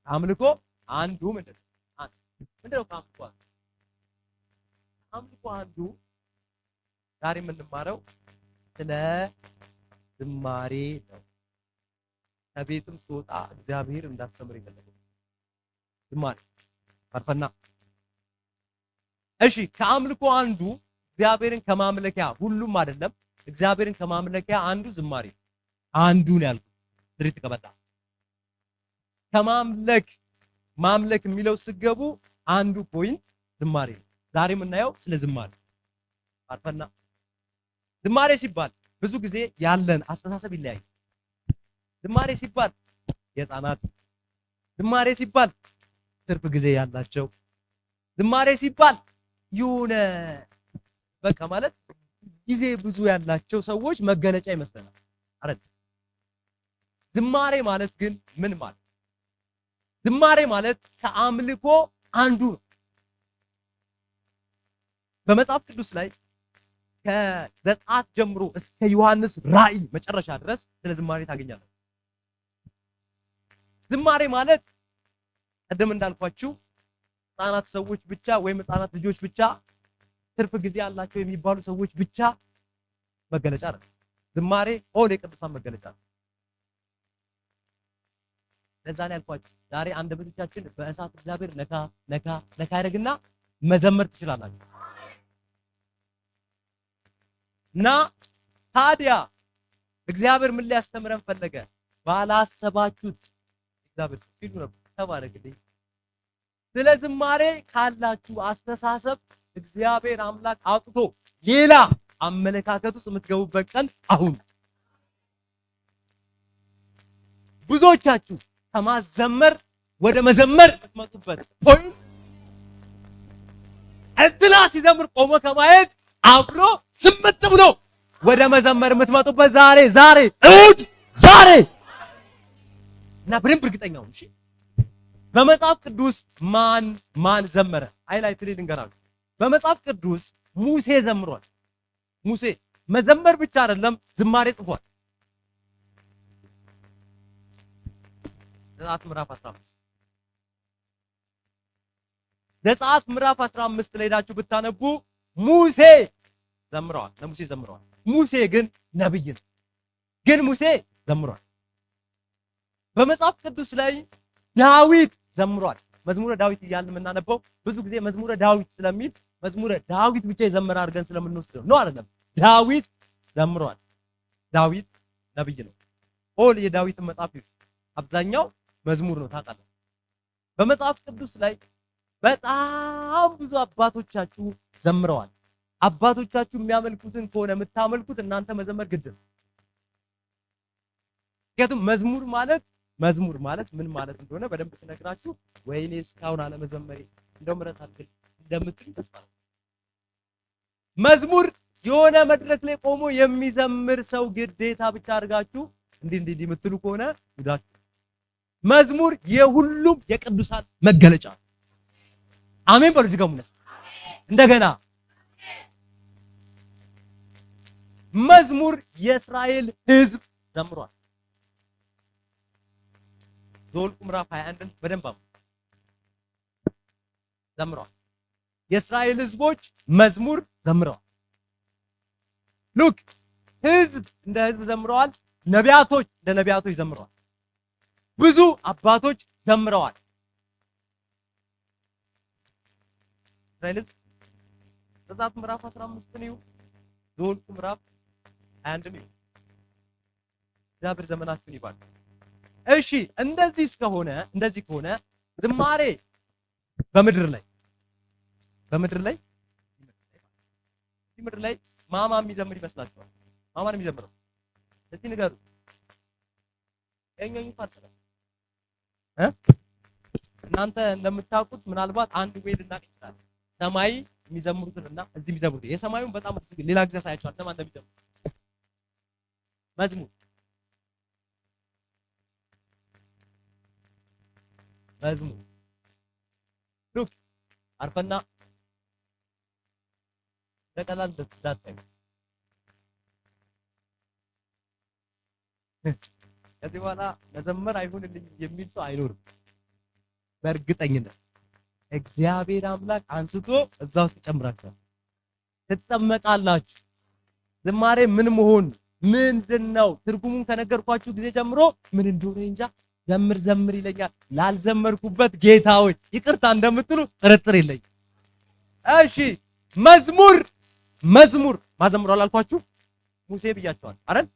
አምልኮ አንዱ ምንድነው? ምንድነው አምልኮ አንዱ ዛሬ የምንማረው ስለ ዝማሬ ነው። ከቤትም ስወጣ እግዚአብሔር እንዳስተምር ይፈልጋል። ዝማሬ አርፈና እሺ፣ ከአምልኮ አንዱ እግዚአብሔርን ከማምለኪያ ሁሉም አይደለም፣ እግዚአብሔርን ከማምለኪያ አንዱ ዝማሬ አንዱን ያልኩት ድሪት ከበጣ ማምለክ የሚለው ስገቡ አንዱ ፖይንት ዝማሬ ነው። ዛሬ የምናየው ስለ ዝማሬ አርፈና ዝማሬ ሲባል ብዙ ጊዜ ያለን አስተሳሰብ ይለያያል። ዝማሬ ሲባል የህፃናት፣ ዝማሬ ሲባል ትርፍ ጊዜ ያላቸው፣ ዝማሬ ሲባል የሆነ በቃ ማለት ጊዜ ብዙ ያላቸው ሰዎች መገለጫ ይመስለናል አይደል? ዝማሬ ማለት ግን ምን ማለት? ዝማሬ ማለት ከአምልኮ አንዱ ነው። በመጽሐፍ ቅዱስ ላይ ከዘጸአት ጀምሮ እስከ ዮሐንስ ራእይ መጨረሻ ድረስ ስለ ዝማሬ ታገኛለህ። ዝማሬ ማለት ቀደም እንዳልኳችሁ ህፃናት ሰዎች ብቻ ወይም ህፃናት ልጆች ብቻ ትርፍ ጊዜ ያላቸው የሚባሉ ሰዎች ብቻ መገለጫ ነው። ዝማሬ ኦል የቅዱሳን መገለጫ ነው። ለዛ ነው ያልኳችሁ ዛሬ አንደበቶቻችን በእሳት እግዚአብሔር ነካ ነካ ነካ ያደርግና መዘመር ትችላላችሁ። እና ታዲያ እግዚአብሔር ምን ሊያስተምረን ፈለገ? ባላሰባችሁት እግዚአብሔር ሲሉ ነበር ተባረክልኝ። ስለ ዝማሬ ካላችሁ አስተሳሰብ እግዚአብሔር አምላክ አውጥቶ ሌላ አመለካከት ውስጥ የምትገቡበት ቀን አሁን። ብዙዎቻችሁ ከማዘመር ወደ መዘመር የምትመጡበት ፖይንት እንትና ሲዘምር ቆሞ ከማየት አብሮ ስምት ብሎ ወደ መዘመር የምትመጡበት ዛሬ እሑድ ዛሬ እና በደንብ እርግጠኛ ሁኑ። እሺ፣ በመጽሐፍ ቅዱስ ማን ዘመረ? ሃይላይት ላይ ልንገራችሁ። በመጽሐፍ ቅዱስ ሙሴ ዘምሯል። ሙሴ መዘመር ብቻ አይደለም ዝማሬ ጽፏል። ዘጸአት ምዕራፍ 15 ዘጸአት ምዕራፍ 15 ላይ ሄዳችሁ ብታነቡ ሙሴ ዘምረዋል። ለሙሴ ዘምረዋል። ሙሴ ግን ነብይ ነው። ግን ሙሴ ዘምሯል። በመጽሐፍ ቅዱስ ላይ ዳዊት ዘምሯል። መዝሙረ ዳዊት እያልን የምናነበው ብዙ ጊዜ መዝሙረ ዳዊት ስለሚል መዝሙረ ዳዊት ብቻ የዘመረ አድርገን ስለምንወስደው ነው አይደለም። ዳዊት ዘምሯል። ዳዊት ነብይ ነው። ኦል የዳዊትን መጽሐፍ አብዛኛው መዝሙር ነው ታውቃለህ። በመጽሐፍ ቅዱስ ላይ በጣም ብዙ አባቶቻችሁ ዘምረዋል። አባቶቻችሁ የሚያመልኩትን ከሆነ የምታመልኩት እናንተ መዘመር ግድ ነው። ምክንያቱም መዝሙር ማለት ምን ማለት እንደሆነ በደንብ ስነግራችሁ ወይኔ እስካሁን አለመዘመሬ እንደው ምሕረት አድርግ እንደምትሉ ተስፋ ነው። መዝሙር የሆነ መድረክ ላይ ቆሞ የሚዘምር ሰው ግዴታ ብቻ አድርጋችሁ እንዲህ የምትሉ ከሆነ ጉዳችሁ። መዝሙር የሁሉም የቅዱሳን መገለጫ። አሜን በሉ ድገሙነት እንደገና። መዝሙር የእስራኤል ሕዝብ ዘምሯል። ዘኍልቍ ምዕራፍ 21 በደንብ ዘምሯል። የእስራኤል ሕዝቦች መዝሙር ዘምረዋል። ሉክ ሕዝብ እንደ ሕዝብ ዘምረዋል። ነቢያቶች እንደ ነቢያቶች ዘምረዋል። ብዙ አባቶች ዘምረዋል። እስራኤል ሕዝብ ዘጸአት ምዕራፍ 15 ነው። ዘኍልቍ ምዕራፍ 21 ነው። እግዚአብሔር ዘመናችሁን ይባርክ። እሺ እንደዚህ ከሆነ ዝማሬ በምድር ላይ ማማ የሚዘምር ይመስላችኋል? ማማን የሚዘምረው እስቲ ንገሩ። የኛው ይፋጠረ እናንተ እንደምታውቁት ምናልባት አንድ ወይ ልናቅ ይችላል። ሰማይ የሚዘምሩትና እዚህ የሚዘምሩት የሰማዩን በጣም ሌላ ጊዜ ሳያችኋል። ለማን እንደሚዘምሩ መዝሙር ሉክ አርፈና ተቀላል ተዳጣይ ከዚህ በኋላ መዘመር አይሆንልኝ የሚል ሰው አይኖርም። በእርግጠኝነት እግዚአብሔር አምላክ አንስቶ እዛ ውስጥ ይጨምራችኋል። ትጠመቃላችሁ። ዝማሬ ምን መሆን ምንድነው? ትርጉሙን ከነገርኳችሁ ጊዜ ጀምሮ ምን እንደሆነ እንጃ። ዘምር ዘምር ይለኛል። ላልዘመርኩበት ጌታዎች ይቅርታ እንደምትሉ ጥርጥር የለኝም። እሺ መዝሙር ማዘምሩ አላልኳችሁ? ሙሴ ብያቸዋል አይደል?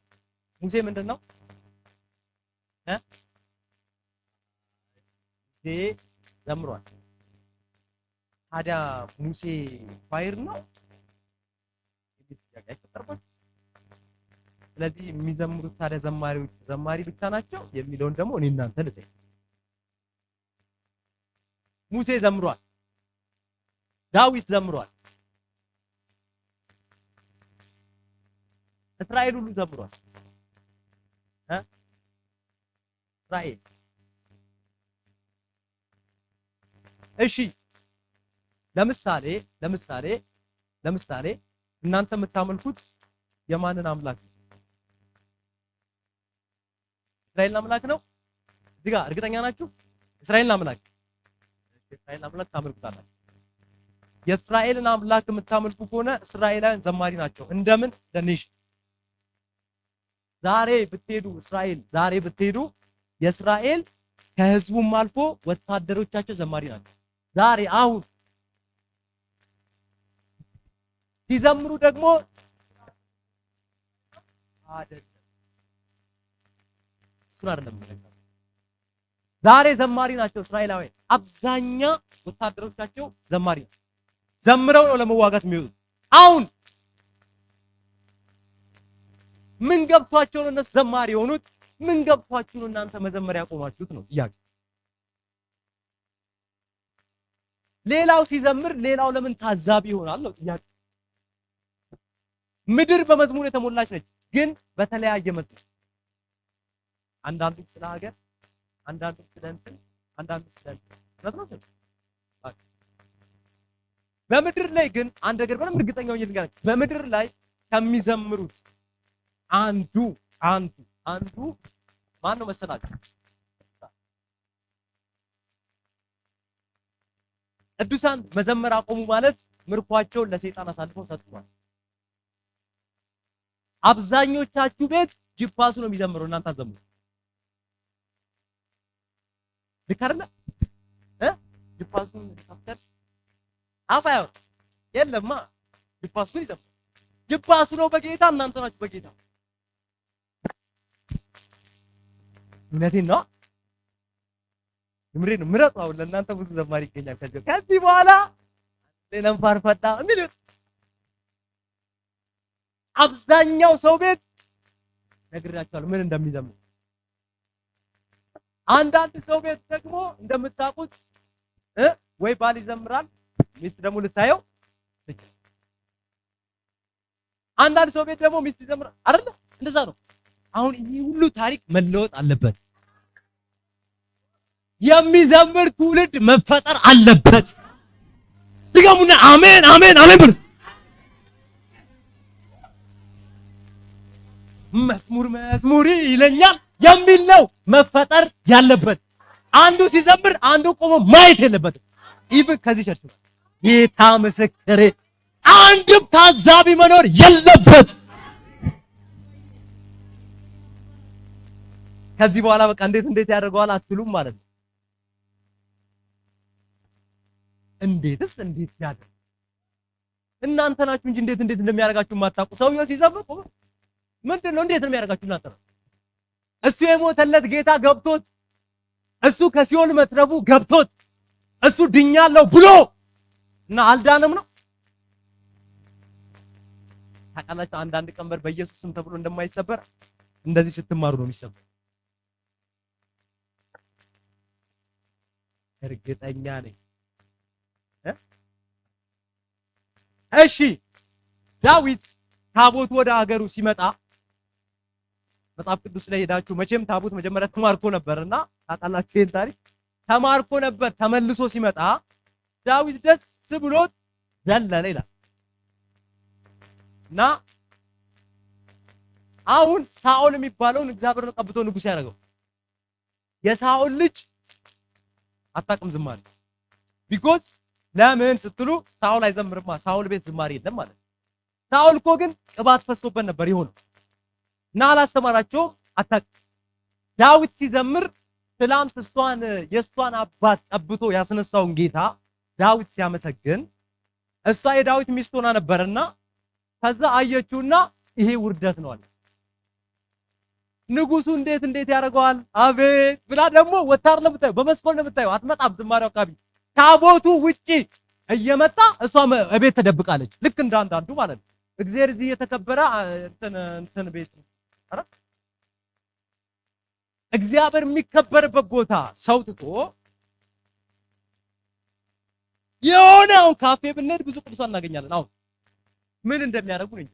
ሙሴ ምንድነው? ሙሴ ዘምሯል። ታዲያ ሙሴ ፋይር ነው? ስለዚህ የሚዘምሩት ታዲያ ዘማሪ ብቻ ናቸው የሚለውን ደግሞ እኔ እናንተ ልጠይቅ። ሙሴ ዘምሯል፣ ዳዊት ዘምሯል፣ እስራኤል ሁሉ ዘምሯል። እስራኤል እሺ፣ ለምሳሌ እናንተ የምታመልኩት የማንን አምላክ ነው? እስራኤልን አምላክ ነው። እዚህ ጋር እርግጠኛ ናችሁ? እስራኤልን አምላክ ታመልኩታላችሁ። የእስራኤልን አምላክ የምታመልኩ ከሆነ እስራኤላውያን ዘማሪ ናቸው። እንደምን ለኔሽ ዛሬ ብትሄዱ የእስራኤል ከህዝቡም አልፎ ወታደሮቻቸው ዘማሪ ናቸው። ዛሬ አሁን ሲዘምሩ ደግሞ አይደለም እሱን አይደለም ማለት ዛሬ ዘማሪ ናቸው እስራኤላውያን። አብዛኛ ወታደሮቻቸው ዘማሪ ናቸው። ዘምረው ነው ለመዋጋት የሚወጡት። አሁን ምን ገብቷቸው ነው እነሱ ዘማሪ የሆኑት? ምን ገብቷችሁ ነው እናንተ መዘመር ያቆማችሁት ነው ጥያቄ። ሌላው ሲዘምር ሌላው ለምን ታዛቢ ይሆናል ነው ጥያቄ። ምድር በመዝሙር የተሞላች ነች፣ ግን በተለያየ መዝሙር። አንዳንዱ ስለ ሀገር፣ አንዳንዱ ስለ እንትን፣ አንዳንዱ ስለ እንትን። በምድር ላይ ግን አንድ ነገር በጣም እርግጠኛ ሆኜ ልንገራችሁ፣ በምድር ላይ ከሚዘምሩት አንዱ ማን ነው መሰላችሁ? ቅዱሳን መዘመር አቆሙ ማለት ምርኳቸውን ለሰይጣን አሳልፈው ሰጥቷል። አብዛኞቻችሁ ቤት ጂፓሱ ነው የሚዘምረው፣ እናንተ አዘምሩ። ልክ አይደለ? ጂፓሱን ከፍተን አፋያው የለማ ጂፓሱን ይዘምር። ጂፓሱ ነው በጌታ፣ እናንተ ናችሁ በጌታ። እውነቴን ነው። ምሬ ነው ምረጡ። አሁን ለእናንተ ብዙ ዘማሪ ይገኛል። ከዚህ በኋላ ሌላም ፋርፈጣ ምን አብዛኛው ሰው ቤት ነግራችኋል ምን እንደሚዘምር። አንዳንድ ሰው ቤት ደግሞ እንደምታውቁት ወይ ባል ይዘምራል፣ ሚስት ደግሞ ልታየው። አንዳንድ ሰው ቤት ደግሞ ሚስት ይዘምራል አይደል? እንደዛ ነው። አሁን ይህ ሁሉ ታሪክ መለወጥ አለበት። የሚዘምር ትውልድ መፈጠር አለበት። ድገሙና አሜን አሜን አሜን ብሉ። መዝሙር ይለኛል የሚል ነው መፈጠር ያለበት። አንዱ ሲዘምር አንዱ ቆሞ ማየት የለበትም። ኢቭን ከዚህ ቸርች ጌታ ምስክሬ አንድም ታዛቢ መኖር የለበት። ከዚህ በኋላ በቃ እንዴት ያደርገዋል አትሉም ማለት ነው። እንዴት ያደርግ እናንተ ናችሁ እንጂ እንዴት እንደሚያደርጋችሁ የማታውቁ። ሰውየው ሲዘምር ምንድን ነው እንዴት ነው የሚያደርጋችሁ እናንተ ነው። እሱ የሞተለት ጌታ ገብቶት፣ እሱ ከሲኦል መትረፉ ገብቶት፣ እሱ ድኛለሁ ብሎ እና አልዳነም ነው። ታውቃላችሁ አንዳንድ ቀንበር በኢየሱስ ስም ተብሎ እንደማይሰበር እንደዚህ ስትማሩ ነው የሚሰበር። እርግጠኛ ነኝ። እሺ ዳዊት ታቦት ወደ ሀገሩ ሲመጣ መጽሐፍ ቅዱስ ላይ ሄዳችሁ መቼም ታቦት መጀመሪያ ተማርኮ ነበርና ታውቃላችሁ ይሄን ታሪክ። ተማርኮ ነበር። ተመልሶ ሲመጣ ዳዊት ደስ ብሎት ዘለለ ይላል እና አሁን ሳኦል የሚባለውን እግዚአብሔር ነው ቀብቶ ንጉስ ያደረገው። የሳኦል ልጅ አታውቅም ዝማሬ። ቢኮዝ ለምን ስትሉ ሳውል አይዘምርማ። ሳውል ቤት ዝማሬ የለም ማለት ነው። ሳውል እኮ ግን ቅባት ፈሶበት ነበር የሆነው እና አላስተማራቸውም። አታውቅም። ዳዊት ሲዘምር ትላንት የእሷን አባት ጠብቶ ያስነሳውን ጌታ ዳዊት ሲያመሰግን እሷ የዳዊት ሚስት ሆና ነበርና ከዛ አየችውና ይሄ ውርደት ነው አለ። ንጉሱ እንዴት ያደርገዋል አቤት ብላ ደግሞ ወታር ለምታዩ በመስኮት ለምታዩ አትመጣም። ዝማሬው አካባቢ ታቦቱ ውጪ እየመጣ እሷ እቤት ተደብቃለች። ልክ እንዳንዳንዱ ማለት ነው። እግዚአብሔር እዚህ የተከበረ እንትን ቤት ነው። አረ እግዚአብሔር የሚከበርበት ቦታ ሰው ትቶ የሆነ አሁን ካፌ ብንሄድ ብዙ ቅዱሳን እናገኛለን። አሁን ምን እንደሚያደርጉ ነኝ።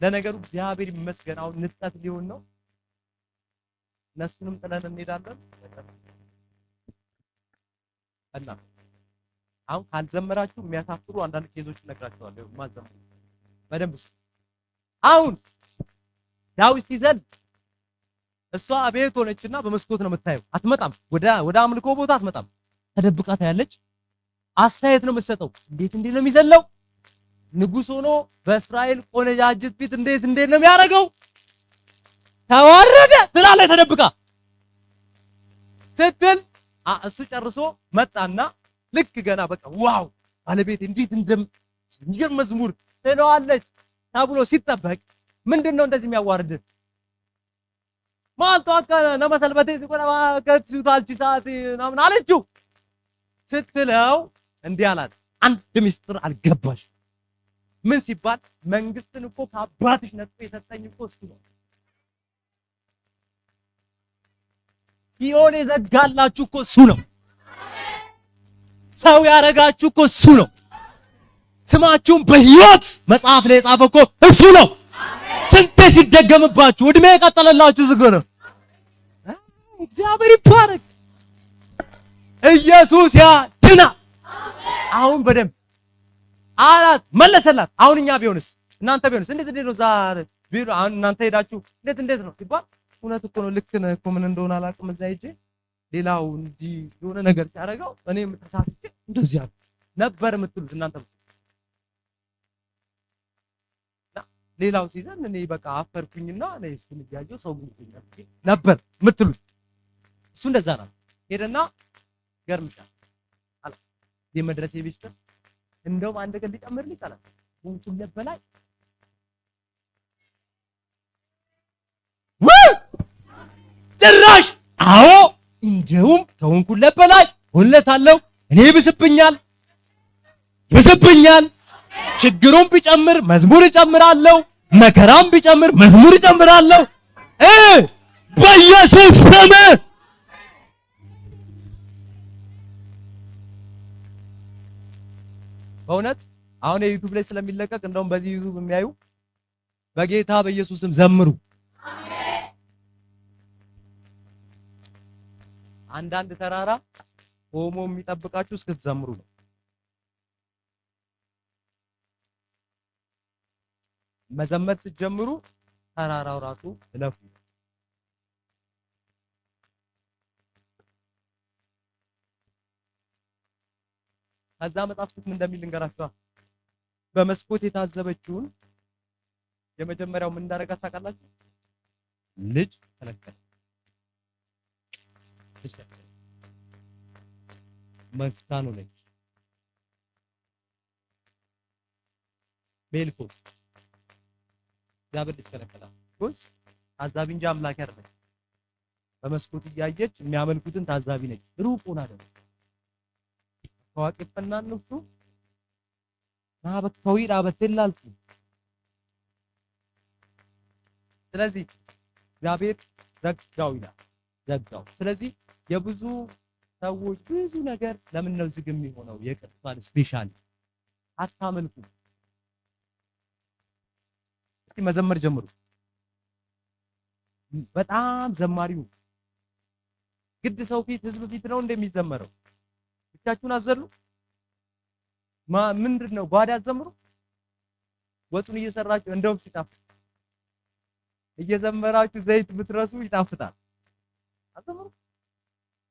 ለነገሩ እግዚአብሔር ይመስገን አሁን ንጥቀት ሊሆን ነው። እነሱንም ጥለን እንሄዳለን እና አሁን ካልዘመራችሁ የሚያሳፍሩ አንዳንድ ኬዞች እነግራችኋለሁ። ማዘመሩ በደንብ አሁን ዳዊት ሲዘል እሷ ቤት ሆነችና በመስኮት ነው የምታየው። አትመጣም፣ ወደ አምልኮ ቦታ አትመጣም። ተደብቃ ታያለች። አስተያየት ነው የምትሰጠው። እንዴት ነው የሚዘለው? ንጉስ ሆኖ በእስራኤል ቆነጃጅት ፊት እንዴት ነው የሚያደርገው? ተዋረደ ትላለች ተደብቃ ስትል እሱ ጨርሶ መጣና ልክ ገና በቃ ዋው ባለቤት እንዴት እንደሚገርም መዝሙር ትለዋለች ተብሎ ሲጠበቅ ምንድነው እንደዚህ የሚያዋርድ ማልቶ አከለ ነመሰልበቴ ሲቆጣ ከትሱታልቺ ሰዓት ምናምን አለችው ስትለው እንዲህ አላት፣ አንድ ምስጢር አልገባሽ። ምን ሲባል መንግስትን እኮ ከአባትሽ ነጥቆ የሰጠኝ እኮ እሱ ነው። ሲኦል የዘጋላችሁ እኮ እሱ ነው። ሰው ያረጋችሁ እኮ እሱ ነው። ስማችሁን በሕይወት መጽሐፍ ላይ የጻፈ እኮ እሱ ነው። ስንቴ ሲደገምባችሁ እድሜ የቀጠለላችሁ ዝግ ነው። እግዚአብሔር ይባረክ። ኢየሱስ ያድናል። አሁን በደንብ አላት መለሰላት። አሁን እኛ ቢሆንስ እናንተ ቢሆንስ እንዴት ነው ዛሬ ቢሮ አሁን እናንተ ሄዳችሁ እንዴት ነው ሲባል እውነት እኮ ነው ልክ ነህ እኮ ምን እንደሆነ አላውቅም። እዛ ሂጅ ሌላው እንጂ የሆነ ነገር ሲያደርገው እኔም ተሳስቼ እንደዚህ ነበር የምትሉት እናንተ ሌላው ሲዘን እኔ በቃ አፈርኩኝና እኔ እሱን እያየሁ ሰው ነበር የምትሉት እሱ እንደዛ ነው። ሄደና ገርምሻል አለ የመድረሴ ቢስተር እንደውም አንድ ቀን ሊጨምርልኝ ይችላል ሁሉ በላይ ጭራሽ አዎ እንደውም ከወንኩለ በላይ ወለታለው እኔ ይብስብኛል ችግሩን ቢጨምር መዝሙር እጨምራለሁ መከራም ቢጨምር መዝሙር እጨምራለሁ በኢየሱስ ስም። በእውነት አሁን የዩቲዩብ ላይ ስለሚለቀቅ እንደውም በዚህ ዩቲዩብ የሚያዩ በጌታ በኢየሱስ ስም ዘምሩ። አንዳንድ ተራራ ቆሞ የሚጠብቃችሁ እስክትዘምሩ ነው። መዘመር ስትጀምሩ ተራራው ራሱ እለፉ። ከዛ መጽሐፍ ቅዱስ ምን እንደሚል ልንገራችሁ። በመስኮት የታዘበችውን የመጀመሪያው ምን እንዳደረጋት ታውቃላችሁ? ልጅ ተለከለ። መስካኑ ነች ሜልኮ እግዚአብሔር ልጅ ከለከላት። ጎስ ታዛቢ እንጂ አምላክ አይደለም። በመስኮት እያየች የሚያመልኩትን ታዛቢ ነች። ሩቅ ሆና አይደለም ታዋቂፈና ንፍቱ ማበከው ይራበትላልኩ። ስለዚህ እግዚአብሔር ዘጋው ይላል ዘጋው። ስለዚህ የብዙ ሰዎች ብዙ ነገር ለምን ነው ዝግ የሚሆነው? የቅዱሳን ስፔሻል አታመልኩ። እስቲ መዘመር ጀምሩ። በጣም ዘማሪው ግድ ሰው ፊት ህዝብ ፊት ነው እንደሚዘመረው። ብቻችሁን አዘሉ ምንድነው ጓዳ አዘምሩ። ወጡን እየሰራችሁ እንደውም ሲጣፍጥ እየዘመራችሁ ዘይት ብትረሱ ይጣፍጣል። አዘምሩ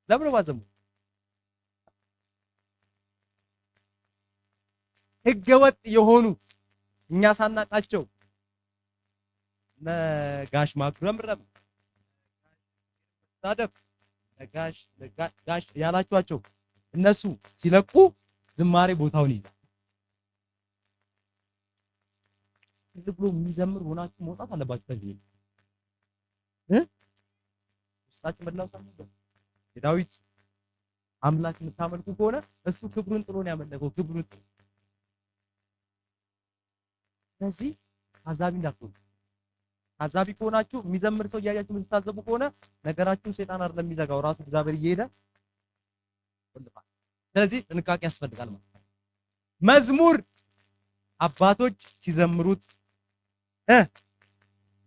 ለምን ማዘሙ? ህገወጥ የሆኑ እኛ ሳናቃቸው ነጋሽ ማጉረምረም ታደብ ጋሽ ያላችኋቸው እነሱ ሲለቁ ዝማሬ ቦታውን ይዛል። ልብሎ የሚዘምር ሆናችሁ መውጣት አለባችሁ። ከዚህ ውስጣችሁ መላው ሳይሆን የዳዊት አምላክ የምታመልኩ ከሆነ እሱ ክብሩን ጥሎ ነው ያመለከው። ክብሩን ጥሎ ስለዚህ ታዛቢ እንዳትሆኑ። ታዛቢ ከሆናችሁ የሚዘምር ሰው እያያችሁ የምትታዘቡ ከሆነ ነገራችሁን ሰይጣን አይደለም የሚዘጋው ራሱ እግዚአብሔር እየሄደ ይልፋል። ስለዚህ ጥንቃቄ ያስፈልጋል ማለት ነው። መዝሙር አባቶች ሲዘምሩት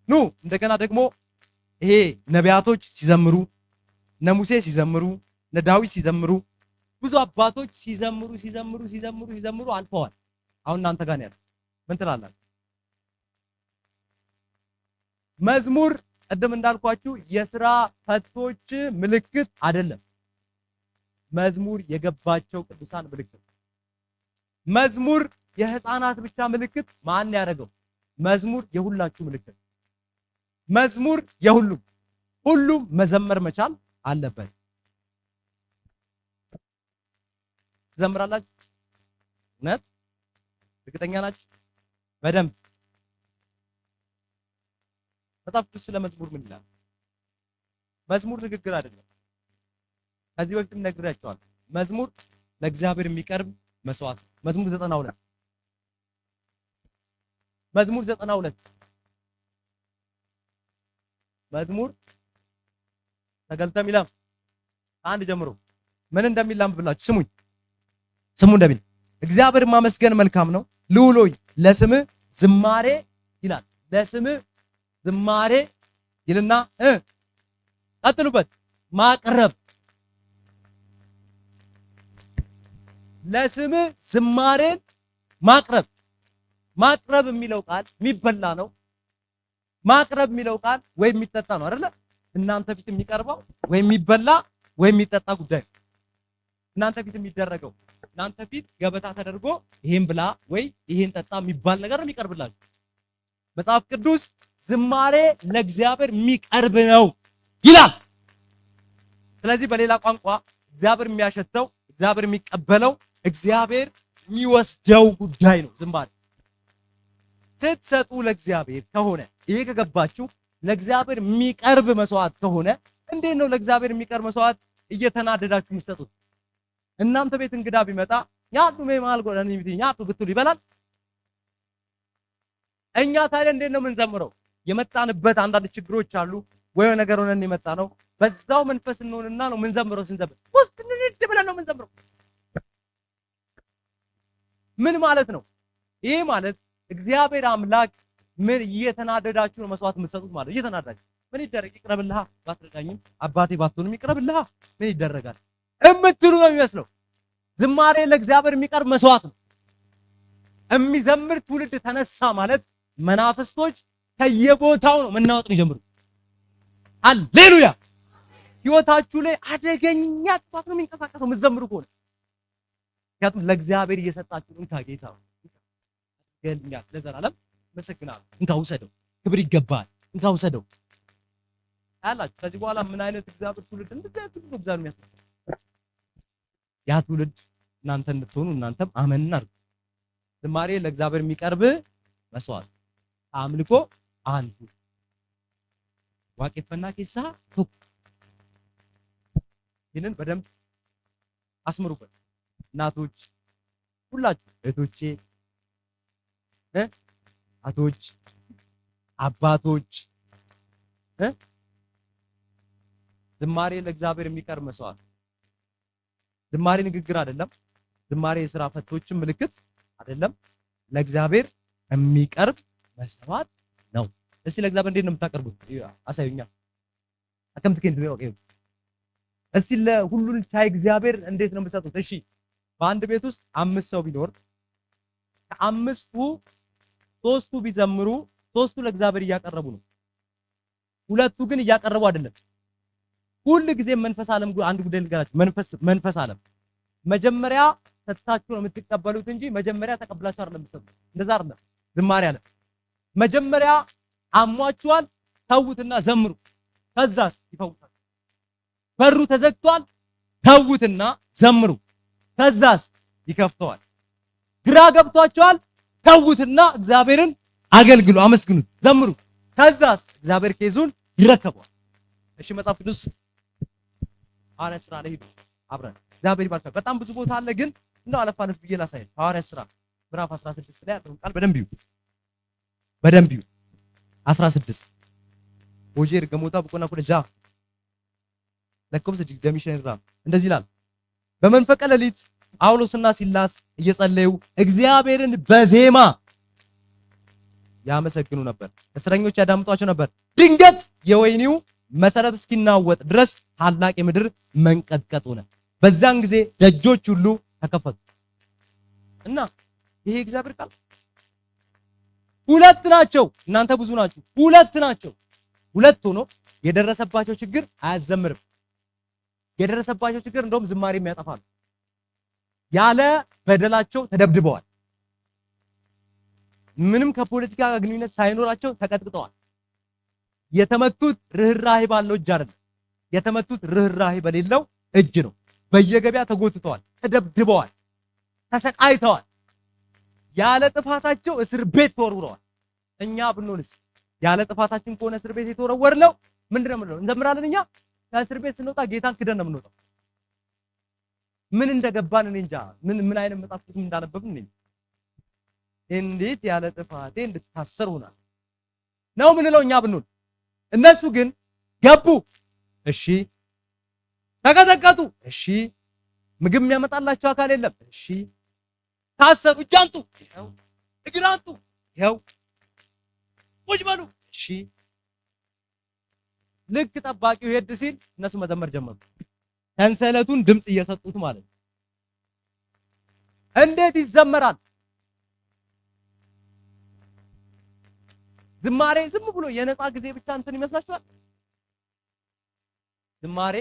ኑ እንደገና ደግሞ ይሄ ነቢያቶች ሲዘምሩ እነ ሙሴ ሲዘምሩ እነ ዳዊት ሲዘምሩ ብዙ አባቶች ሲዘምሩ አልፈዋል። አሁን እናንተ ጋር ነው ያለው። ምን ትላላችሁ? መዝሙር ቀደም እንዳልኳችሁ የሥራ ፈቶች ምልክት አይደለም። መዝሙር የገባቸው ቅዱሳን ምልክት። መዝሙር የህፃናት ብቻ ምልክት ማን ያደረገው? መዝሙር የሁላችሁ ምልክት። መዝሙር ሁሉም መዘመር መቻል አለበት። ትዘምራላችሁ? እውነት እርግጠኛ ናችሁ? በደንብ መጽሐፍ ቅዱስ ስለ መዝሙር ምን ይላል? መዝሙር ንግግር አይደለም። ከዚህ በፊትም ነግሬያቸዋለሁ። መዝሙር ለእግዚአብሔር የሚቀርብ መስዋዕት። መዝሙር 92 መዝሙር ተገልጠ ሚላም አንድ ጀምሮ ምን እንደሚላም ብላችሁ ስሙ እንደሚል እግዚአብሔር ማመስገን መልካም ነው፣ ልዑል ሆይ ለስምህ ዝማሬ ይላል። ለስምህ ዝማሬ ይልና ቀጥሉበት፣ ማቅረብ። ለስምህ ዝማሬን ማቅረብ የሚለው ቃል የሚበላ ነው። ማቅረብ የሚለው ቃል ወይ የሚጠጣ ነው አይደለ? እናንተ ፊት የሚቀርበው ወይ የሚበላ ወይ የሚጠጣ ጉዳይ ነው። እናንተ ፊት የሚደረገው እናንተ ፊት ገበታ ተደርጎ ይሄን ብላ ወይ ይሄን ጠጣ የሚባል ነገር የሚቀርብላችሁ። መጽሐፍ ቅዱስ ዝማሬ ለእግዚአብሔር የሚቀርብ ነው ይላል። ስለዚህ በሌላ ቋንቋ እግዚአብሔር የሚያሸተው፣ እግዚአብሔር የሚቀበለው፣ እግዚአብሔር የሚወስደው ጉዳይ ነው ዝማሬ። ስትሰጡ ለእግዚአብሔር ከሆነ ይሄ ከገባችሁ ለእግዚአብሔር የሚቀርብ መስዋዕት ከሆነ እንዴት ነው ለእግዚአብሔር የሚቀርብ መስዋዕት እየተናደዳችሁ የምትሰጡት? እናንተ ቤት እንግዳ ቢመጣ ያቱ መማል ጎዳኒ ቢትኝ ያቱ ብትሉ ይበላል። እኛ ታዲያ እንዴት ነው የምንዘምረው? የመጣንበት አንዳንድ ችግሮች አሉ ወይ ነገር ሆነን የመጣ ነው። በዛው መንፈስ እንሆንና ነው የምንዘምረው። ስንዘምር ውስጥ ንድ ብለን ነው የምንዘምረው። ምን ማለት ነው ይሄ? ማለት እግዚአብሔር አምላክ ምን እየተናደዳችሁ ነው መስዋዕት የምትሰጡት ማለት እየተናደዳችሁ ምን ይደረግ? ይቅረብልሃ፣ ባትረዳኝም አባቴ ባትሆንም ይቅረብልሃ፣ ምን ይደረጋል እምትሉ ነው የሚመስለው። ዝማሬ ለእግዚአብሔር የሚቀርብ መስዋዕት ነው። የሚዘምር ትውልድ ተነሳ ማለት መናፍስቶች ከየቦታው ነው መናወጥ ነው ጀምሩ። ሃሌሉያ! ህይወታችሁ ላይ አደገኛ ጥፋት ነው የሚንቀሳቀሰው የምትዘምሩ ከሆነ። ምክንያቱም ለእግዚአብሔር እየሰጣችሁ እንካ ጌታ ገልኛል ለዘላለም መሰግናለሁ፣ እንካ ውሰደው፣ ክብር ይገባል፣ እንካ ውሰደው አላችሁ። ከዚህ በኋላ ምን አይነት እግዚአብሔር ትውልድ እንደዚህ ነው እግዚአብሔር የሚያስፈልግ ያ ትውልድ እናንተ እንድትሆኑ እናንተም አመንና አድርጉ። ዝማሬ ለእግዚአብሔር የሚቀርብ መስዋዕት አምልኮ አንዱ ዋቄፈና ኬሳ ቶክ ይህንን በደንብ አስምሩበት። እናቶች ሁላችሁ፣ እህቶቼ፣ አቶች፣ አባቶች ዝማሬ ለእግዚአብሔር የሚቀርብ መስዋዕት። ዝማሬ ንግግር አይደለም። ዝማሬ የሥራ ፈቶችን ምልክት አይደለም። ለእግዚአብሔር የሚቀርብ መስዋዕት ነው። እስቲ ለእግዚአብሔር እንዴት ነው የምታቀርቡት? አሳዩኛ። አከምትከኝ ነው ኦኬ። እስቲ ለሁሉን ቻይ እግዚአብሔር እንዴት ነው የምትሰጡት? እሺ በአንድ ቤት ውስጥ 5 ሰው ቢኖር ከአምስቱ 3ቱ ቢዘምሩ 3ቱ ለእግዚአብሔር እያቀረቡ ነው። 2ቱ ግን እያቀረቡ አይደለም። ሁሉ ጊዜ መንፈስ ዓለም አንድ ጉዳይ ልንገራችሁ። መንፈስ ዓለም መጀመሪያ ሰጥታችሁ ነው የምትቀበሉት እንጂ መጀመሪያ ተቀብላችሁ አይደለም የምትሰጡት። እንደዛ አይደለም። ዝማሬ አለ መጀመሪያ አሟችኋል፣ ተውትና ዘምሩ። ከዛስ ይፈውሳል። በሩ ተዘግቷል፣ ተውትና ዘምሩ። ከዛስ ይከፍተዋል። ግራ ገብቷቸዋል፣ ተውትና እግዚአብሔርን አገልግሉ፣ አመስግኑት፣ ዘምሩ። ከዛስ እግዚአብሔር ኬዙን ይረከበዋል። እሺ መጽሐፍ ቅዱስ ሐዋርያት ሥራ ላይ ሂዱ አብረን። እግዚአብሔር ይባርካል። በጣም ብዙ ቦታ አለ፣ ግን እንደው አለፍ አለፍ ብዬ ላሳየን። ሐዋርያት ሥራ ምዕራፍ 16 ላይ ያለውን ቃል በደንብ ይዩ። 16 ሆጄር ገሞታ በቆና ኩለጃ ለኮብስ ደሚሽን ራም እንደዚህ ይላል። በመንፈቀ ሌሊት ጳውሎስና ሲላስ እየጸለዩ እግዚአብሔርን በዜማ ያመሰግኑ ነበር፣ እስረኞች ያዳምጧቸው ነበር። ድንገት የወህኒው መሰረት እስኪናወጥ ድረስ ታላቅ የምድር መንቀጥቀጥ ሆነ። በዛን ጊዜ ደጆች ሁሉ ተከፈቱ እና ይሄ እግዚአብሔር ቃል ሁለት ናቸው። እናንተ ብዙ ናችሁ። ሁለት ናቸው። ሁለት ሆኖ የደረሰባቸው ችግር አያዘምርም። የደረሰባቸው ችግር እንደውም ዝማሬ የሚያጠፋሉ። ያለ በደላቸው ተደብድበዋል። ምንም ከፖለቲካ ግንኙነት ሳይኖራቸው ተቀጥቅጠዋል። የተመቱት ርህራሄ ባለው እጅ አይደለም። የተመቱት ርህራሄ በሌለው እጅ ነው። በየገበያ ተጎትተዋል፣ ተደብድበዋል፣ ተሰቃይተዋል። ያለ ጥፋታቸው እስር ቤት ተወርውረዋል። እኛ ብንሆንስ ያለ ጥፋታችን ከሆነ እስር ቤት የተወረወርነው ምንድነው የምንለው? እንዘምራለን። እኛ ከእስር ቤት ስንወጣ ጌታን ክደን ነው የምንወጣው። ምን እንደገባን እኔ እንጃ። ምን አይነት መጽሐፍ ቅዱስ እንዳነበብን እኔ እንዴት ያለ ጥፋቴ እንድታሰር ሆናል ነው ምንለው እኛ ብንሆን። እነሱ ግን ገቡ፣ እሺ፣ ተቀጠቀጡ፣ እሺ፣ ምግብ የሚያመጣላቸው አካል የለም፣ እሺ፣ ታሰሩ፣ እጅ አንጡ፣ ይኸው፣ እግር አንጡ፣ ይኸው፣ ቁጭ በሉ፣ እሺ። ልክ ጠባቂው ሄድ ሲል እነሱ መዘመር ጀመሩ። ሰንሰለቱን ድምጽ እየሰጡት ማለት ነው። እንዴት ይዘመራል? ዝማሬ ዝም ብሎ የነፃ ጊዜ ብቻ እንትን ይመስላችኋል? ዝማሬ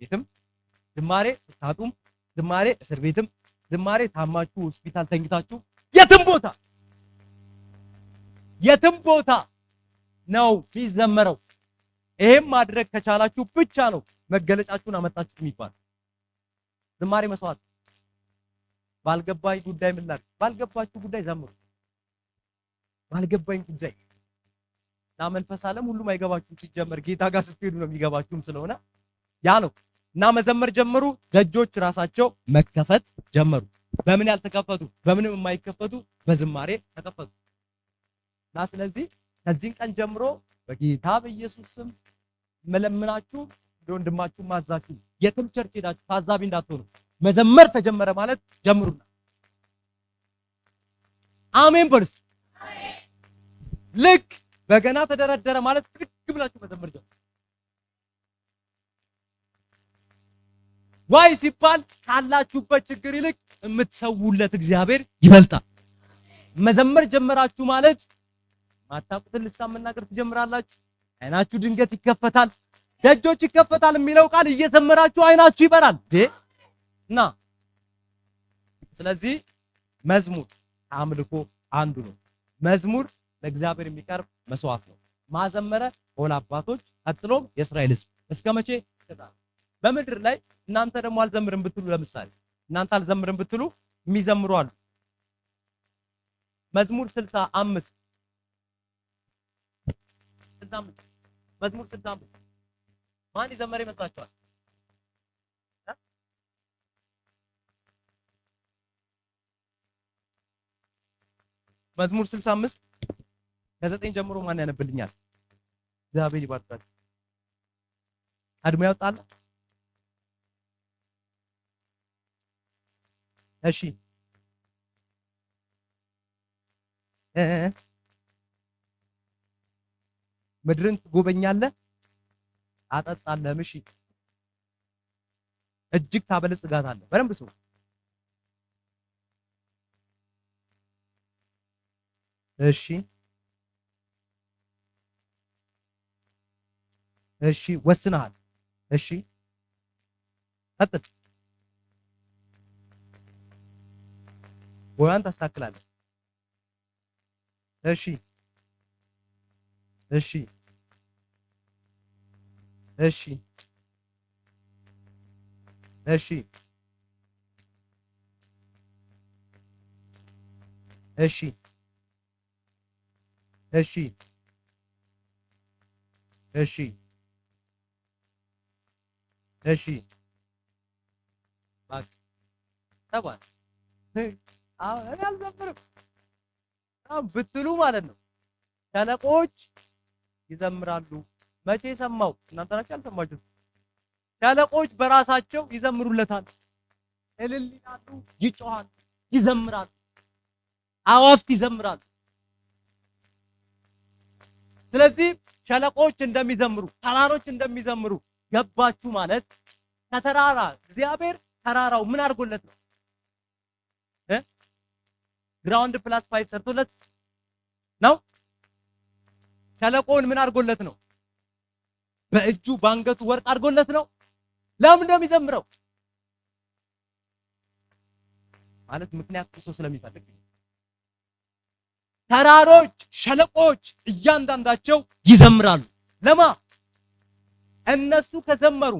ቤትም፣ ዝማሬ ስታጡም፣ ዝማሬ እስር ቤትም፣ ዝማሬ ታማችሁ ሆስፒታል ተኝታችሁ፣ የትም ቦታ ነው የሚዘመረው። ይሄም ማድረግ ከቻላችሁ ብቻ ነው መገለጫችሁን አመጣችሁ የሚባል። ዝማሬ መስዋዕት። ባልገባኝ ጉዳይ ምን ላድርግ? ባልገባችሁ ጉዳይ ዘምሩ። ባልገባኝ ጉዳይ እና መንፈስ ዓለም ሁሉም አይገባችሁም። ሲጀመር ጌታ ጋር ስትሄዱ ነው የሚገባችሁም ስለሆነ ያ ነው። እና መዘመር ጀመሩ። ደጆች ራሳቸው መከፈት ጀመሩ። በምን ያልተከፈቱ? በምንም የማይከፈቱ በዝማሬ ተከፈቱ። እና ስለዚህ ከዚህን ቀን ጀምሮ በጌታ በኢየሱስ ስም መለምናችሁ ለወንድማችሁ ማዛችሁ የትም ቸርች ሄዳችሁ ታዛቢ እንዳትሆኑ። መዘመር ተጀመረ ማለት ጀምሩና አሜን በርስ። ልክ በገና ተደረደረ ማለት ልክ ብላችሁ መዘመር ጀምሩ። ዋይ ሲባል ካላችሁበት ችግር ይልቅ የምትሰውለት እግዚአብሔር ይበልጣል። መዘመር ጀመራችሁ ማለት ማታውቁትን ልሳን መናገር ትጀምራላችሁ። አይናችሁ ድንገት ይከፈታል፣ ደጆች ይከፈታል የሚለው ቃል እየዘመራችሁ አይናችሁ ይበራል እና ስለዚህ መዝሙር አምልኮ አንዱ ነው። መዝሙር ለእግዚአብሔር የሚቀርብ መስዋዕት ነው። ማዘመረ ኦል አባቶች ቀጥሎም የእስራኤል ሕዝብ እስከ መቼ ይቀጣል? በምድር ላይ እናንተ ደግሞ አልዘምርም ብትሉ፣ ለምሳሌ እናንተ አልዘምርም ብትሉ የሚዘምሩ አሉ። መዝሙር 65 መዝሙር 65 ማን ይዘመር ይመስላችኋል? መዝሙር 65 ከ9 ጀምሮ ማን ያነብልኛል? እግዚአብሔር ይባርካችሁ። አድሞ ያወጣል። እሺ ምድርን ትጎበኛለህ፣ አጠጣለህም። እሺ እጅግ ታበለጽጋታለህ። በደንብ ስሙ። እሺ እሺ ወስነሃል። እሺ ቀጥል። ቦያን ታስተካክላለህ። እሺ እሺ እሺ እሺ እሺ እሺ እሺ እሺ ባክ ተባል አሁን እኔ አልዘምርም ብትሉ ማለት ነው። ሸለቆች ይዘምራሉ። መቼ ሰማው? እናንተ ናችሁ ያልሰማችሁት። ሸለቆች በራሳቸው ይዘምሩለታል፣ እልል ይላሉ፣ ይጮሃሉ፣ ይዘምራሉ። አዋፍት ይዘምራሉ። ስለዚህ ሸለቆች እንደሚዘምሩ፣ ተራሮች እንደሚዘምሩ ገባችሁ ማለት ከተራራ እግዚአብሔር ተራራው ምን አድርጎለት ነው? ግራውንድ ፕላስ 5 ሰርቶለት ነው። ሸለቆውን ምን አድርጎለት ነው? በእጁ ባንገቱ ወርቅ አድርጎለት ነው። ለምን እንደሚዘምረው ማለት ምክንያት ክርስቶስ ስለሚፈልግ። ተራሮች፣ ሸለቆች እያንዳንዳቸው ይዘምራሉ። ለማ እነሱ ከዘመሩ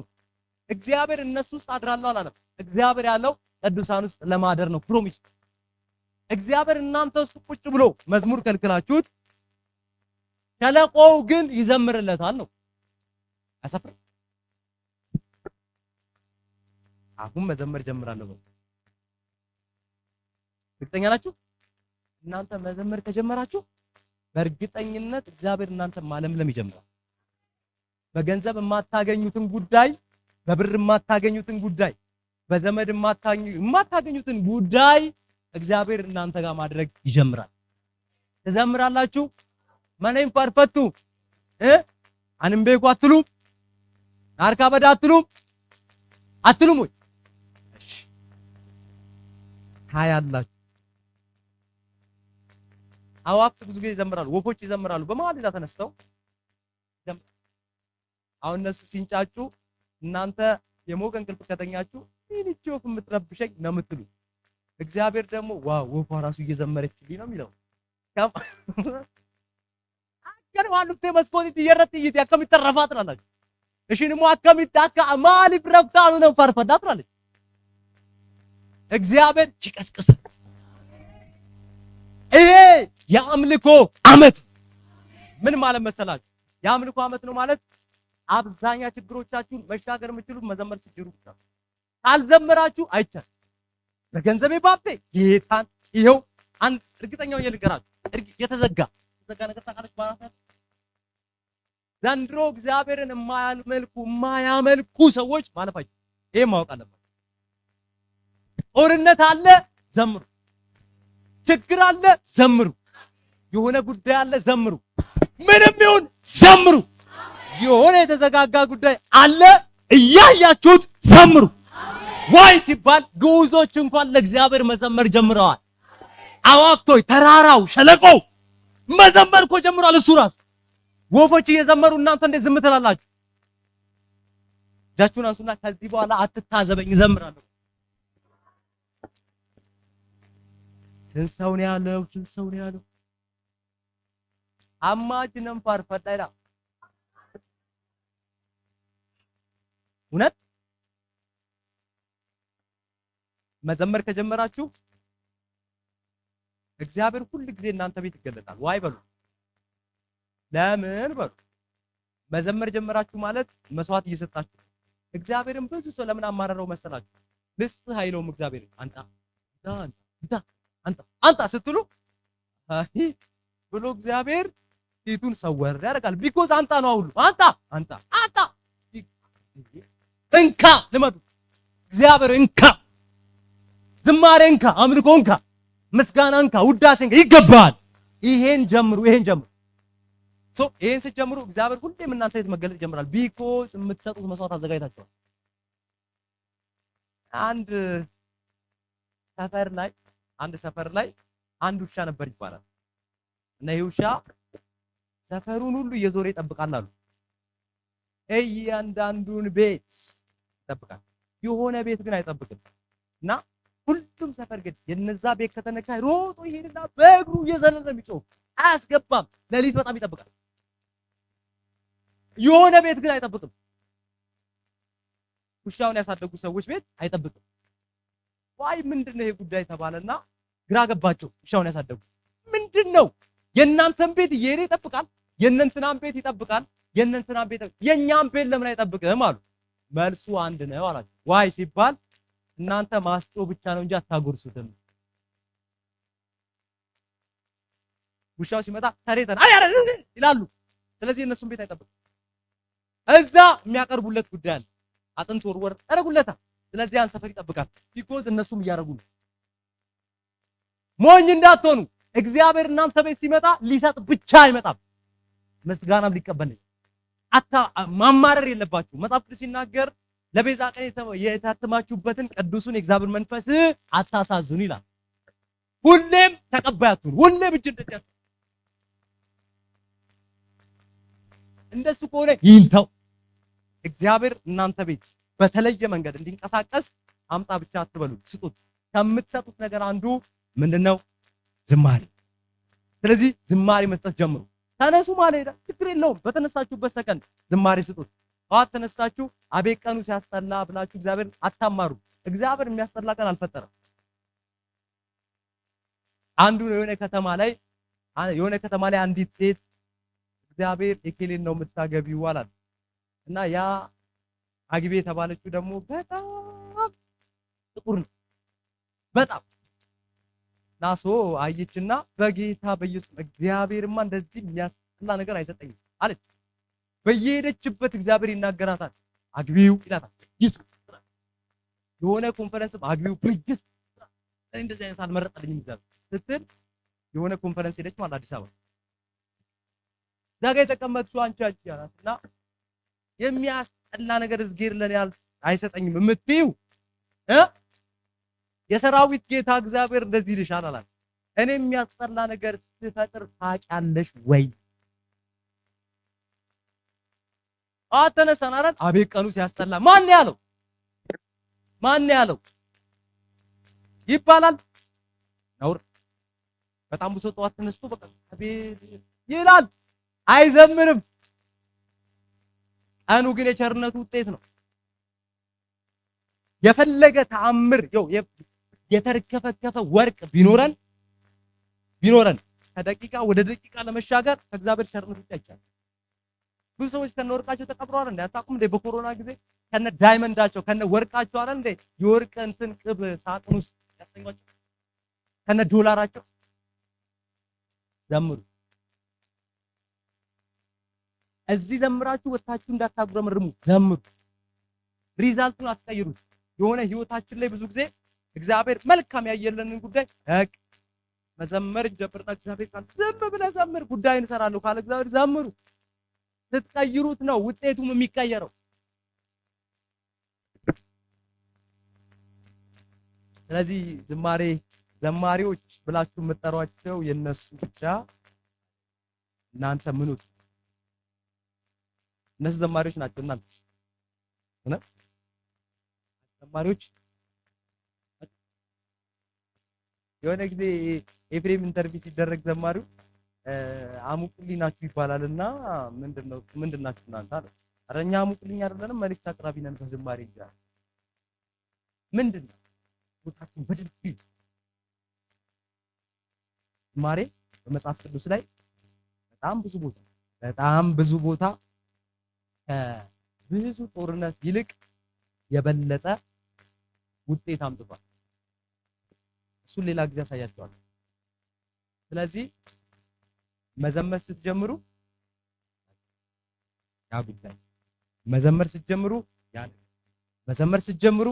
እግዚአብሔር እነሱ ውስጥ አድራለሁ አላለም። እግዚአብሔር ያለው ቅዱሳን ውስጥ ለማደር ነው ፕሮሚስ። እግዚአብሔር እናንተ ውስጥ ቁጭ ብሎ መዝሙር ከልክላችሁት ሸለቆው ግን ይዘምርለታል ነው። አሰፍር አሁን መዘመር ጀምራለሁ። እርግጠኛ ናችሁ? እናንተ መዘመር ከጀመራችሁ በእርግጠኝነት እግዚአብሔር እናንተ ማለምለም ይጀምራል። በገንዘብ የማታገኙትን ጉዳይ፣ በብር የማታገኙትን ጉዳይ፣ በዘመድ የማታገኙትን ጉዳይ እግዚአብሔር እናንተ ጋር ማድረግ ይጀምራል። ትዘምራላችሁ። ማነም ፋርፈቱ አንምቤኩ አትሉም? ናርካ በዳ አትሉም ወይ? እሺ ታያላችሁ። አዋፍት ብዙ ጊዜ ይዘምራሉ፣ ወፎች ይዘምራሉ። በማለዳ ተነስተው አሁን እነሱ ሲንጫጩ እናንተ የሞቀ እንቅልፍ ከተኛችሁ ይህቺ ወፍ የምትረብሸኝ ነው የምትሉ። እግዚአብሔር ደግሞ ዋው ወፏ ራሱ እየዘመረችልኝ ነው የሚለው። አከረ ዋሉት መስኮት ይየረጥይት ያከሚተረፋት አላችሁ። እሺ ንሞ አከሚታካ ማሊ ብረፍታኑ ነው ፈርፈዳ ትላለች። እግዚአብሔር ይቀስቅስ። ይሄ የአምልኮ ዓመት ምን ማለት መሰላችሁ? የአምልኮ ዓመት ነው ማለት አብዛኛ ችግሮቻችሁን መሻገር የምትችሉት መዘመር ስትችሉ ብቻ። ካልዘመራችሁ አይቻልም። በገንዘቤ ባብቴ ጌታን ይሄው አንድ እርግጠኛው የልገራችሁ የተዘጋ ነገር ታውቃለች ማለት ነው። ዘንድሮ እግዚአብሔርን የማያመልኩ ሰዎች ማለፋቸው ይሄ ማወቅ አለባችሁ። ጦርነት አለ ዘምሩ፣ ችግር አለ ዘምሩ፣ የሆነ ጉዳይ አለ ዘምሩ፣ ምንም ይሁን ዘምሩ። የሆነ የተዘጋጋ ጉዳይ አለ እያያችሁት ዘምሩ። ዋይ ሲባል ግዑዞች እንኳን ለእግዚአብሔር መዘመር ጀምረዋል። አዋፍቶች፣ ተራራው፣ ሸለቆው መዘመር እኮ ጀምሯል። እሱ ራሱ ወፎች እየዘመሩ እናንተ እንዴት ዝም ትላላችሁ? እጃችሁን አንሱና ከዚህ በኋላ አትታዘበኝ እዘምራለሁ። ስንት ሰው ነው ያለው? ስንት ሰው ነው ያለው? አማጅንም ፋርፈዳይራ እውነት መዘመር ከጀመራችሁ እግዚአብሔር ሁሉ ጊዜ እናንተ ቤት ይገለጣል። ዋይ በሉ። ለምን በሉ። መዘመር ጀመራችሁ ማለት መስዋዕት እየሰጣችሁ። እግዚአብሔርን ብዙ ሰው ለምን አማረረው መሰላችሁ? ልስጥህ አይለውም እግዚአብሔር። አንተ ስትሉ አይ ብሎ እግዚአብሔር ፊቱን ሰወር ያደርጋል። ቢኮዝ አንተ ነው ሁሉ አንተ እንካ ልመዱ። እግዚአብሔር እንካ፣ ዝማሬ እንካ፣ አምልኮ እንካ፣ ምስጋና እንካ፣ ውዳሴ እንካ፣ ይገባል። ይሄን ጀምሩ። ይሄን ስትጀምሩ እግዚአብሔር ሁሌም እናንተ ቤት መገለጥ ይጀምራል። ቢኮዝ የምትሰጡት መስዋዕት አዘጋጅታችኋል። አንድ ሰፈር ላይ አንድ ውሻ ነበር ይባላል እና ይሄ ውሻ ሰፈሩን ሁሉ እየዞረ ይጠብቃል አሉ። እያንዳንዱን ቤት ይጠብቃል። የሆነ ቤት ግን አይጠብቅም እና ሁሉም ሰፈር ግን የነዛ ቤት ከተነካ ሮጦ ይሄድና በእግሩ እየዘለለ የሚጮህ አያስገባም። ሌሊት በጣም ይጠብቃል። የሆነ ቤት ግን አይጠብቅም። ውሻውን ያሳደጉ ሰዎች ቤት አይጠብቅም። ዋይ ምንድነው ይሄ ጉዳይ ተባለና ግራ ገባቸው። ውሻውን ያሳደጉ ምንድነው የእናንተን ቤት እየሄደ ይጠብቃል፣ የእነንትናን ቤት ይጠብቃል፣ የእነንትናን ቤት የኛን ቤት ለምን አይጠብቅም አሉ። መልሱ አንድ ነው አላቸው። ዋይ ሲባል እናንተ ማስጮ ብቻ ነው እንጂ አታጎርሱትም። ውሻው ሲመጣ ተሬተን ይላሉ። ስለዚህ እነሱን ቤት አይጠብቅም። እዛ የሚያቀርቡለት ጉዳይ አለ። አጥንት ወርወር ያደርጉለታል። ስለዚህ ያን ሰፈር ይጠብቃል። ቢኮዝ እነሱም እያደረጉ ነው። ሞኝ እንዳትሆኑ። እግዚአብሔር እናንተ ቤት ሲመጣ ሊሰጥ ብቻ አይመጣም፣ ምስጋናም ሊቀበል። ማማረር የለባችሁ። መጽሐፍ ቅዱስ ሲናገር ለቤዛ ቀን የታተማችሁበትን ቅዱሱን የእግዚአብሔር መንፈስ አታሳዝኑ ይላል። ሁሌም ተቀባያችሁን፣ ሁሌም እጅ እንደዚህ እንደሱ ከሆነ ይንተው። እግዚአብሔር እናንተ ቤት በተለየ መንገድ እንዲንቀሳቀስ አምጣ ብቻ አትበሉ፣ ስጡት። ከምትሰጡት ነገር አንዱ ምንድነው? ዝማሬ። ስለዚህ ዝማሬ መስጠት ጀምሩ። ተነሱ ማለት ችግር የለውም። በተነሳችሁበት ሰከንድ ዝማሬ ስጡት። ጠዋት ተነስታችሁ አቤት ቀኑ ሲያስጠላ ብላችሁ እግዚአብሔር አታማሩ። እግዚአብሔር የሚያስጠላ ቀን አልፈጠረም። የሆነ ከተማ ላይ አንዲት ሴት እግዚአብሔር የኬሌን ነው የምታገቢው አላት እና ያ አግቤ የተባለችው ደግሞ በጣም ጥቁር ነው። በጣም ናሶ አየችና በጌታ በኢየሱስ እግዚአብሔርማ እንደዚህ የሚያስጠላ ነገር አይሰጠኝም አለች። በየሄደችበት እግዚአብሔር ይናገራታል። አግቢው ይላታል። ኢየሱስ የሆነ ኮንፈረንስም አግቢው በኢየሱስ እንደዚህ አይነት አልመረጠልኝም እግዚአብሔር ስትል የሆነ ኮንፈረንስ ሄደች ማለት አዲስ አበባ። ዛጋ የተቀመጥሽው አንቺ አላትና የሚያስጠላ ነገር እዝጌር ለኔ አይሰጠኝም የምትይው የሰራዊት ጌታ እግዚአብሔር እንደዚህ ይልሻል አላት። እኔ የሚያስጠላ ነገር ስፈጥር ታውቂያለሽ ወይ? አተነሳን አራት አቤት ቀኑ ሲያስጠላ ማን ያለው ይባላል። ነውር። በጣም ብዙ ጠዋት ተነስቶ በቃ አቤት ይላል፣ አይዘምርም። ቀኑ ግን የቸርነቱ ውጤት ነው። የፈለገ ተአምር የተርከፈከፈ ወርቅ ቢኖረን ከደቂቃ ወደ ደቂቃ ለመሻገር ከእግዚአብሔር ቸርነት ውጭ አይቻልም። ብዙ ሰዎች ከነ ወርቃቸው ተቀብረዋል እንዴ? አታውቁም እንዴ? በኮሮና ጊዜ ከነ ዳይመንዳቸው ከነ ወርቃቸው አይደል እንዴ የወርቅ እንትን ቅብ ሳጥን ውስጥ ያስተኛቸው ከነ ዶላራቸው። ዘምሩ። እዚህ ዘምራችሁ ወጣችሁ እንዳታጉረመርሙ ዘምሩ። ሪዛልቱን አትቀይሩት። የሆነ ህይወታችን ላይ ብዙ ጊዜ እግዚአብሔር መልካም ያየለንን ጉዳይ መዘመር ጀምርና እግዚአብሔር ካለ ዝም ብለህ ዘምር፣ ጉዳይ እንሰራለሁ ካለ እግዚአብሔር ዘምሩ። ስትቀይሩት ነው ውጤቱም የሚቀየረው። ስለዚህ ዘማሪዎች ብላችሁ የምትጠሯቸው የነሱ ብቻ እናንተ ምኑት እነሱ ዘማሪዎች ናቸው። እናንተ ዘማሪዎች የሆነ ጊዜ ኤፍሬም ኢንተርቪው ሲደረግ ዘማሪው አሙቁልኝ ናችሁ ይባላልና ምንድን ናችሁ እናንተ አለ። ኧረ እኛ አሙቁልኝ አይደለንም መልእክት አቅራቢ ነን በዝማሬ ይላል። ምንድነው ቦታችን በደንብ ዝማሬ በመጽሐፍ ቅዱስ ላይ በጣም ብዙ ቦታ ከብዙ ጦርነት ይልቅ የበለጠ ውጤት አምጥቷል። እሱን ሌላ ጊዜ አሳያችኋለሁ። ስለዚህ መዘመር ስትጀምሩ ያ ጉዳይ መዘመር ስትጀምሩ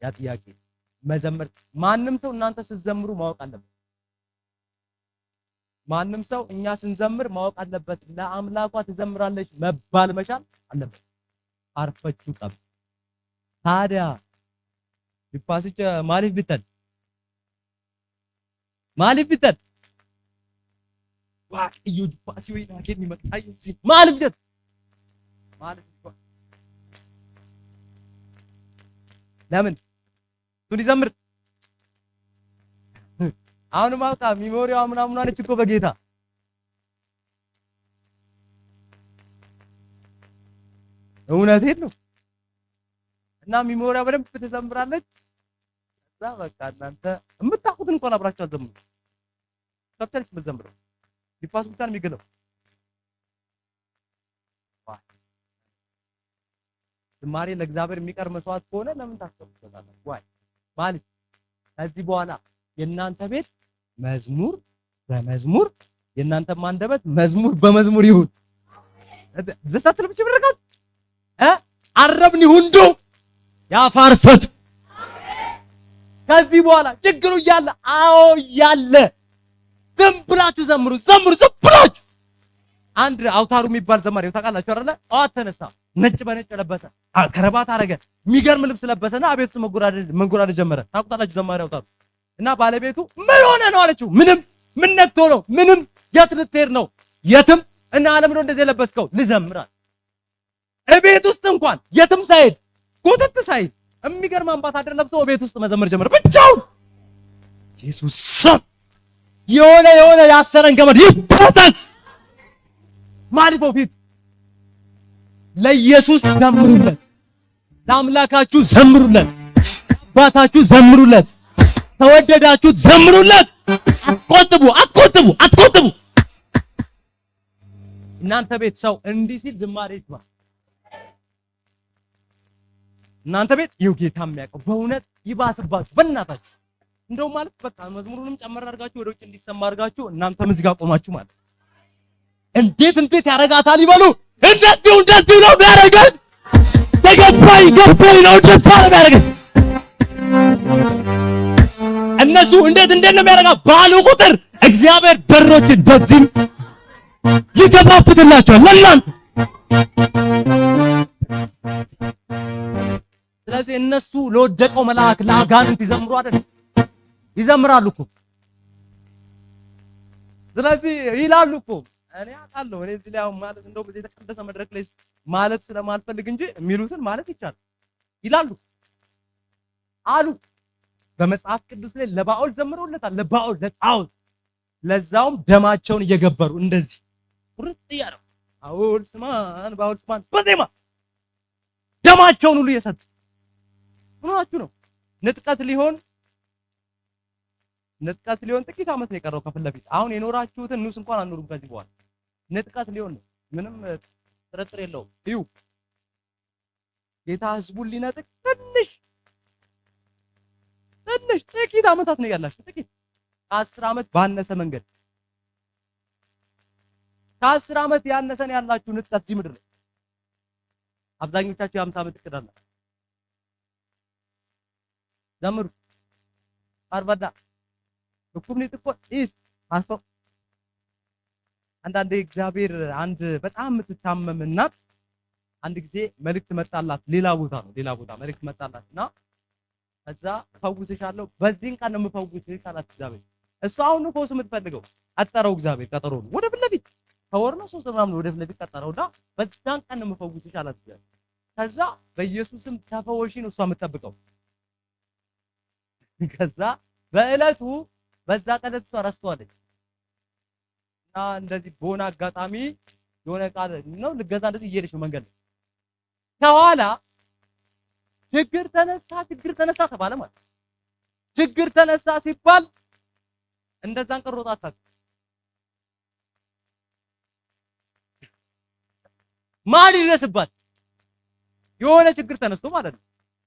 ያ ጥያቄ መዘመር ማንም ሰው እናንተ ስትዘምሩ ማወቅ አለበት። ማንም ሰው እኛ ስንዘምር ማወቅ አለበት። ለአምላኳ ትዘምራለች መባል መቻል አለበት። አርፈችሁ ቀብ ታዲያ ቢፓስቸ ማሊፍ ቢተል ዋቅዩ ዲፓሲ ወይ ናገኝ መጣዩ ማሊፍ ቢተል ለምን እሱን ይዘምር? አሁንም አውቃ ሚሞሪዋ ምናምን አለች እኮ በጌታ እውነቴን ነው። እና ሚሞሪያ በደንብ ትዘምራለች። እዛ በቃ እናንተ የምታውቁትን እንኳን አብራችሁ አዘምሩ። ከብተልሽ የምትዘምረው ሊፋስ ብቻ ነው የሚገለው። ዝማሬ ለእግዚአብሔር የሚቀር መስዋዕት ከሆነ ለምን ታስቀምጡታላችሁ? ዋይ ማለት ከዚህ በኋላ የእናንተ ቤት መዝሙር በመዝሙር የእናንተ አንደበት መዝሙር በመዝሙር ይሁን። ዘሳትል ብቻ ብረካት አረብኒ ሁንዱ ያፋርፈቱ። ከዚህ በኋላ ችግሩ እያለ አዎ እያለ ዝም ብላችሁ ዘምሩ ዘምሩ ዝም ብላችሁ። አንድ አውታሩ የሚባል ዘማሪ ታውቃላችሁ አይደለ? ጠዋት ተነሳ፣ ነጭ በነጭ ለበሰ፣ ከረባት አረገ፣ የሚገርም ልብስ ለበሰና አቤት ውስጥ መንጎራደድ ጀመረ። ታውቁታላችሁ ዘማሪ አውታሩ። እና ባለቤቱ ምን ሆነ ነው አለችው። ምንም ምን ነክቶ ነው? ምንም። የት ልትሄድ ነው? የትም። እና ዓለም ነው እንደዚህ የለበስከው? ልዘምራል። እቤት ውስጥ እንኳን የትም ሳይሄድ ጎተት ሳይል የሚገርም አምባሳደር ለብሶ ቤት ውስጥ መዘመር ጀመረ ብቻውን። ኢየሱስ ስም የሆነ ያሰረን ገመድ ይበጠስ። ማሊፎ ፊት ለኢየሱስ ዘምሩለት፣ ለአምላካችሁ ዘምሩለት፣ አባታችሁ ዘምሩለት፣ ተወደዳችሁት ዘምሩለት። አትቆጥቡ። እናንተ ቤት ሰው እንዲህ ሲል ዝማሬ ይስማ። እናንተ ቤት ይኸው ጌታ የሚያውቀው በእውነት ይባስባችሁ። በእናታችሁ እንደው ማለት በቃ መዝሙሩንም ጨመር አድርጋችሁ ወደ ውጭ እንዲሰማ አድርጋችሁ እናንተም እዚህ ጋር ቆማችሁ ማለት እንዴት ያረጋታል ይበሉ። እንደዚህ ነው የሚያረገን። ተገባኝ ነው እንደዛ ነው የሚያረገን። እነሱ እንዴት ነው የሚያረጋ ባሉ ቁጥር እግዚአብሔር በሮችን በዚህም ይከፋፍትላቸዋል ለእናንተ። ስለዚህ እነሱ ለወደቀው መልአክ ለአጋንንት ይዘምሩ አይደል? ይዘምራሉ እኮ። ስለዚህ ይላሉ እኮ እኔ አውቃለሁ። እኔ እዚህ ላይ አሁን ማለት እንደው በዚህ የተቀደሰ መድረክ ላይ ማለት ስለማልፈልግ እንጂ የሚሉትን ማለት ይቻላል። ይላሉ አሉ። በመጽሐፍ ቅዱስ ላይ ለባኦል ዘምረውለታል። ለባኦል ለጣዖት፣ ለዛውም ደማቸውን እየገበሩ እንደዚህ ቁርጥ ያለው ባኦል ስማን በዜማ ደማቸውን ሁሉ እየሰጡ ምናችሁ ነው። ንጥቀት ሊሆን ጥቂት ዓመት ነው የቀረው ከፊት ለፊት። አሁን የኖራችሁትን ኑስ እንኳን አኖሩም ከዚህ በኋላ ንጥቀት ሊሆን ነው። ምንም ጥርጥር የለውም። እዩ ጌታ ህዝቡን ሊነጥቅ ትንሽ ጥቂት ዓመታት ነው ያላችሁ። ጥቂት ከ10 ዓመት ባነሰ መንገድ ከ10 ዓመት ያነሰን ያላችሁ ንጥቀት እዚህ ምድር ላይ አብዛኞቻችሁ የ50 ዓመት እቅድ አለ። ዘምሩ አርባዳ እኩምኒ ጥቆ ኢስ አስቶ አንዳንዴ እግዚአብሔር አንድ በጣም የምትታመም እናት አንድ ጊዜ መልእክት መጣላት። ሌላ ቦታ መልእክት መጣላትና ከዛ ፈውስሻለሁ በዚህን ቀን ነው የምፈውስሽ ካላት እግዚአብሔር። እሱ አሁን ነው ፈውስ የምትፈልገው። አጠረው እግዚአብሔር ቀጠሮ ነው ወደ ፊት ለፊት ከወር ነው 3 ምናምን ወደ ፊት ለፊት ቀጠረውና በዛን ቀን ነው የምፈውስሽ አላት እግዚአብሔር። ከዛ በኢየሱስም ተፈወሺ ነው እሷ የምትጠብቀው። ከዛ በእለቱ በዛ ቀን እሷ ረስተዋለች እና እንደዚህ በሆነ አጋጣሚ የሆነ ቃል ነው ልገዛ እንደዚህ እየሄደች ነው መንገድ ከኋላ ችግር ተነሳ ተባለ ማለት። ችግር ተነሳ ሲባል እንደዛን ቀሮጣታ ማን ይደርስባት የሆነ ችግር ተነስቶ ማለት ነው።